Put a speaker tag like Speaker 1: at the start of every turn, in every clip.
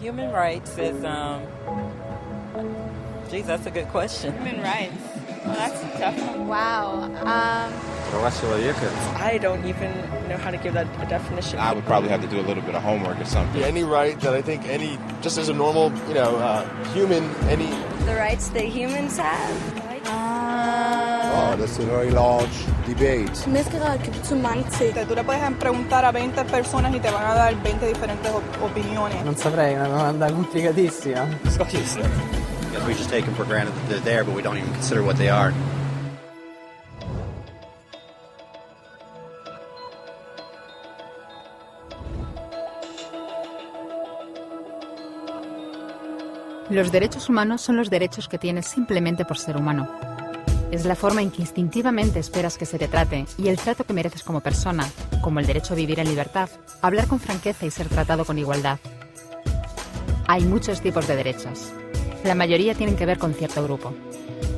Speaker 1: Human rights is, geez, that's a good question.
Speaker 2: Human rights. Well, that's a tough one.
Speaker 3: Wow.
Speaker 4: I don't even know how to give that a definition.
Speaker 5: I would probably have to do a little bit of homework or something.
Speaker 6: Any right that I think just as a normal, human, any...
Speaker 3: The rights that humans have.
Speaker 7: Oh, that's a very large debate.
Speaker 2: Tú le puedes preguntar a 20 personas y te van a dar 20 diferentes opiniones.
Speaker 8: Non saprei, è una domanda complicatissima.
Speaker 9: Because we just take them for granted that they're there, but we don't even consider what they are.
Speaker 10: Los derechos humanos son los derechos que tienes simplemente por ser humano. Es la forma en que instintivamente esperas que se te trate y el trato que mereces como persona, como el derecho a vivir en libertad, hablar con franqueza y ser tratado con igualdad. Hay muchos tipos de derechos. La mayoría tienen que ver con cierto grupo.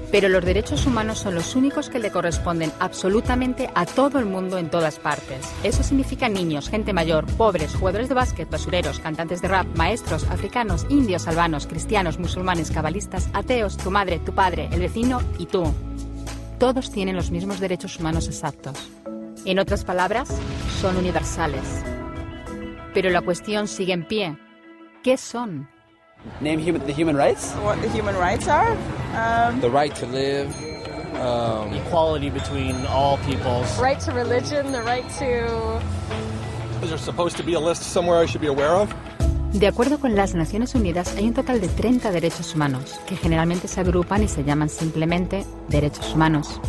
Speaker 10: Pero los derechos humanos son los únicos que le corresponden absolutamente a todo el mundo en todas partes. Eso significa niños, gente mayor, pobres, jugadores de básquet, basureros, cantantes de rap, maestros, africanos, indios, albanos, cristianos, musulmanes, cabalistas, ateos, tu madre, tu padre, el vecino y tú. Todos tienen los mismos derechos humanos exactos. En otras palabras, son universales. Pero la cuestión sigue en pie. ¿Qué son?
Speaker 8: Name the human rights?
Speaker 2: What the human rights are?
Speaker 11: The right to live.
Speaker 12: Equality between all peoples.
Speaker 3: Right to religion, the right to...
Speaker 6: Is there supposed to be a list somewhere I should be aware of?
Speaker 10: De acuerdo con las Naciones Unidas, hay un total de 30 derechos humanos, que generalmente se agrupan y se llaman simplemente derechos humanos.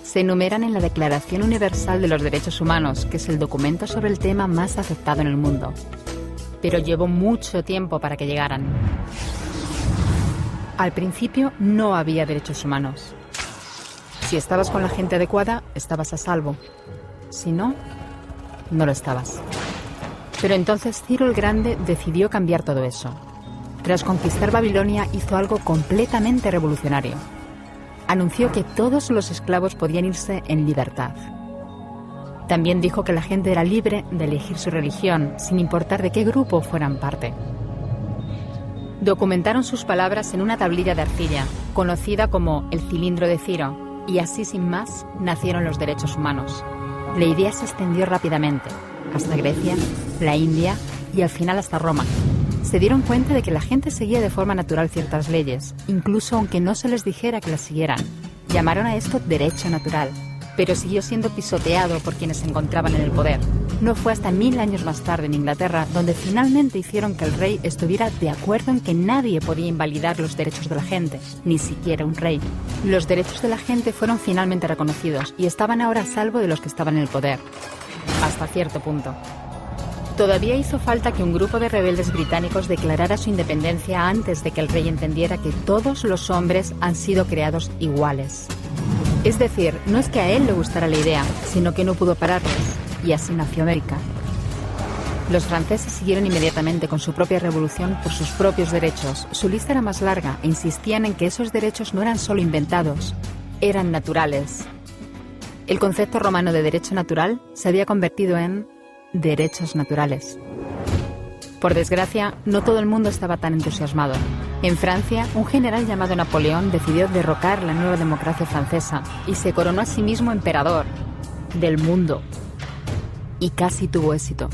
Speaker 10: Se enumeran en la Declaración Universal de los Derechos Humanos, que es el documento sobre el tema más aceptado en el mundo. Pero llevó mucho tiempo para que llegaran. Al principio no había derechos humanos. Si estabas con la gente adecuada, estabas a salvo. Si no, no lo estabas. Pero entonces Ciro el Grande decidió cambiar todo eso. Tras conquistar Babilonia, hizo algo completamente revolucionario. Anunció que todos los esclavos podían irse en libertad. También dijo que la gente era libre de elegir su religión, sin importar de qué grupo fueran parte. Documentaron sus palabras en una tablilla de arcilla, conocida como el cilindro de Ciro, y así sin más nacieron los derechos humanos. La idea se extendió rápidamente, hasta Grecia, la India y al final hasta Roma. Se dieron cuenta de que la gente seguía de forma natural ciertas leyes, incluso aunque no se les dijera que las siguieran. Llamaron a esto derecho natural, pero siguió siendo pisoteado por quienes se encontraban en el poder. No fue hasta 1000 años más tarde en Inglaterra donde finalmente hicieron que el rey estuviera de acuerdo en que nadie podía invalidar los derechos de la gente, ni siquiera un rey. Los derechos de la gente fueron finalmente reconocidos y estaban ahora a salvo de los que estaban en el poder. Hasta cierto punto. Todavía hizo falta que un grupo de rebeldes británicos declarara su independencia antes de que el rey entendiera que todos los hombres han sido creados iguales. Es decir, no es que a él le gustara la idea, sino que no pudo pararlos, y así nació América. Los franceses siguieron inmediatamente con su propia revolución por sus propios derechos. Su lista era más larga e insistían en que esos derechos no eran solo inventados, eran naturales. El concepto romano de derecho natural se había convertido en derechos naturales. Por desgracia, no todo el mundo estaba tan entusiasmado. En Francia, un general llamado Napoleón decidió derrocar la nueva democracia francesa y se coronó a sí mismo emperador del mundo. Y casi tuvo éxito.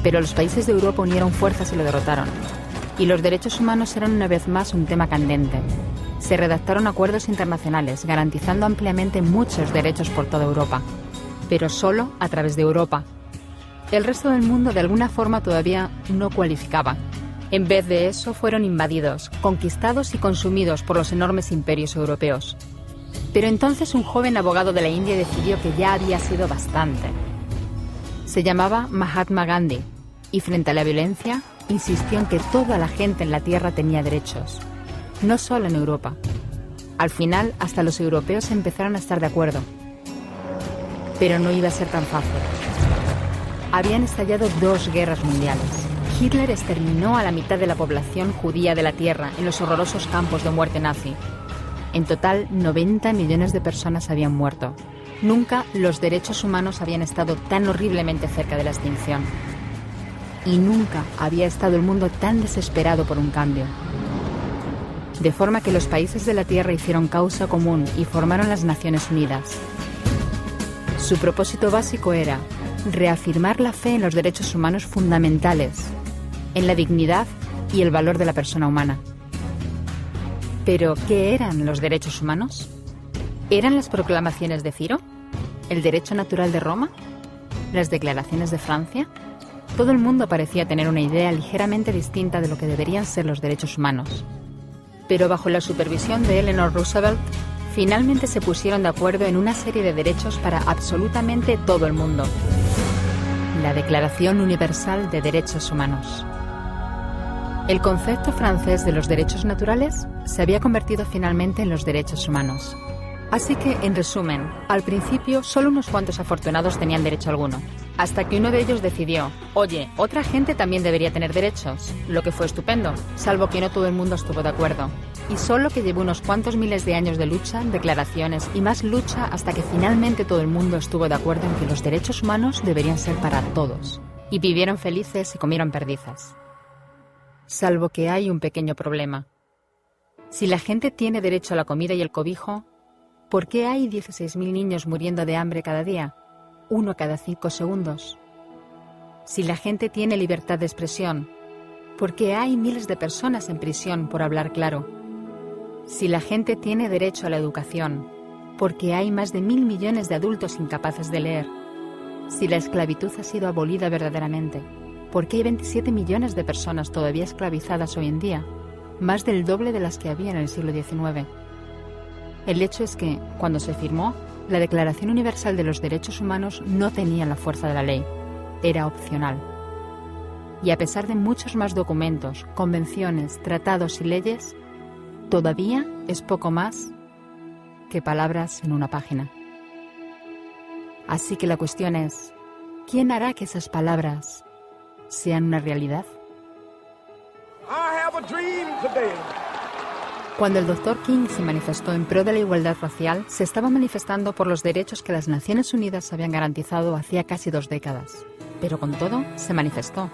Speaker 10: Pero los países de Europa unieron fuerzas y lo derrotaron. Y los derechos humanos eran una vez más un tema candente. Se redactaron acuerdos internacionales garantizando ampliamente muchos derechos por toda Europa. Pero solo a través de Europa. El resto del mundo de alguna forma todavía no cualificaba. En vez de eso fueron invadidos, conquistados y consumidos por los enormes imperios europeos. Pero entonces un joven abogado de la India decidió que ya había sido bastante. Se llamaba Mahatma Gandhi y frente a la violencia insistió en que toda la gente en la tierra tenía derechos, no solo en Europa. Al final hasta los europeos empezaron a estar de acuerdo. Pero no iba a ser tan fácil. Habían estallado 2 guerras mundiales. Hitler exterminó a la mitad de la población judía de la Tierra en los horrorosos campos de muerte nazi. En total, 90 millones de personas habían muerto. Nunca los derechos humanos habían estado tan horriblemente cerca de la extinción. y nunca había estado el mundo tan desesperado por un cambio. De forma que los países de la Tierra hicieron causa común y formaron las Naciones Unidas. Su propósito básico era reafirmar la fe en los derechos humanos fundamentales, en la dignidad y el valor de la persona humana. ¿Pero qué eran los derechos humanos? ¿Eran las proclamaciones de Ciro? ¿El derecho natural de Roma? ¿Las declaraciones de Francia? Todo el mundo parecía tener una idea ligeramente distinta de lo que deberían ser los derechos humanos. Pero bajo la supervisión de Eleanor Roosevelt, finalmente se pusieron de acuerdo en una serie de derechos para absolutamente todo el mundo. La Declaración Universal de Derechos Humanos. El concepto francés de los derechos naturales se había convertido finalmente en los derechos humanos. Así que, en resumen, al principio solo unos cuantos afortunados tenían derecho alguno, hasta que uno de ellos decidió, oye, otra gente también debería tener derechos, lo que fue estupendo, salvo que no todo el mundo estuvo de acuerdo. Y solo que llevó unos cuantos miles de años de lucha, declaraciones y más lucha hasta que finalmente todo el mundo estuvo de acuerdo en que los derechos humanos deberían ser para todos. Y vivieron felices y comieron perdices. Salvo que hay un pequeño problema. Si la gente tiene derecho a la comida y el cobijo, ¿por qué hay 16.000 niños muriendo de hambre cada día? 1 cada 5 segundos. Si la gente tiene libertad de expresión, ¿por qué hay miles de personas en prisión por hablar claro? Si la gente tiene derecho a la educación, ¿por qué hay más de 1.000 millones de adultos incapaces de leer? Si la esclavitud ha sido abolida verdaderamente, ¿por qué hay 27 millones de personas todavía esclavizadas hoy en día? Más del doble de las que había en el siglo XIX. El hecho es que, cuando se firmó, la Declaración Universal de los Derechos Humanos no tenía la fuerza de la ley. Era opcional. Y a pesar de muchos más documentos, convenciones, tratados y leyes, todavía es poco más que palabras en una página. Así que la cuestión es, ¿quién hará que esas palabras sean una realidad? Cuando el Dr. King se manifestó en pro de la igualdad racial, se estaba manifestando por los derechos que las Naciones Unidas habían garantizado hacía casi 2 décadas. Pero con todo, se manifestó.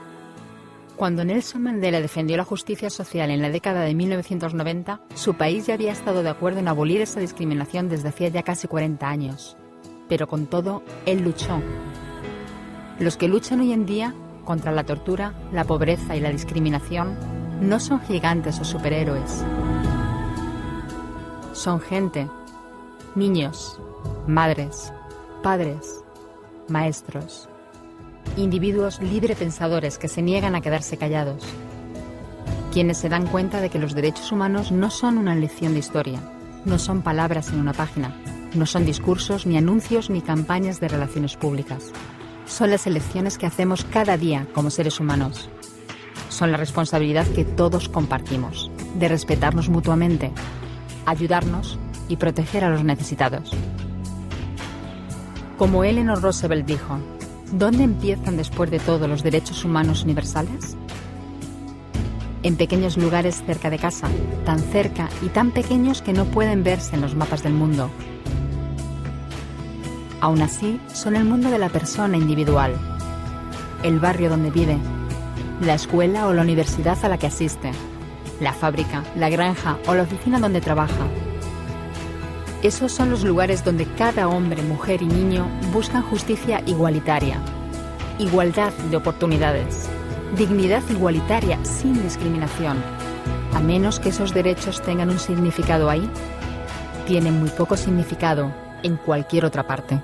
Speaker 10: Cuando Nelson Mandela defendió la justicia social en la década de 1990, su país ya había estado de acuerdo en abolir esa discriminación desde hacía ya casi 40 años. Pero con todo, él luchó. Los que luchan hoy en día contra la tortura, la pobreza y la discriminación no son gigantes o superhéroes. Son gente, niños, madres, padres, maestros, individuos librepensadores que se niegan a quedarse callados, quienes se dan cuenta de que los derechos humanos no son una lección de historia, no son palabras en una página, no son discursos, ni anuncios, ni campañas de relaciones públicas. Son las elecciones que hacemos cada día como seres humanos. Son la responsabilidad que todos compartimos, de respetarnos mutuamente, ayudarnos y proteger a los necesitados. Como Eleanor Roosevelt dijo, ¿dónde empiezan después de todo los derechos humanos universales? En pequeños lugares cerca de casa, tan cerca y tan pequeños que no pueden verse en los mapas del mundo. Aún así, son el mundo de la persona individual, el barrio donde vive, la escuela o la universidad a la que asiste, la fábrica, la granja o la oficina donde trabaja. Esos son los lugares donde cada hombre, mujer y niño buscan justicia igualitaria, igualdad de oportunidades, dignidad igualitaria sin discriminación. A menos que esos derechos tengan un significado ahí, tienen muy poco significado en cualquier otra parte.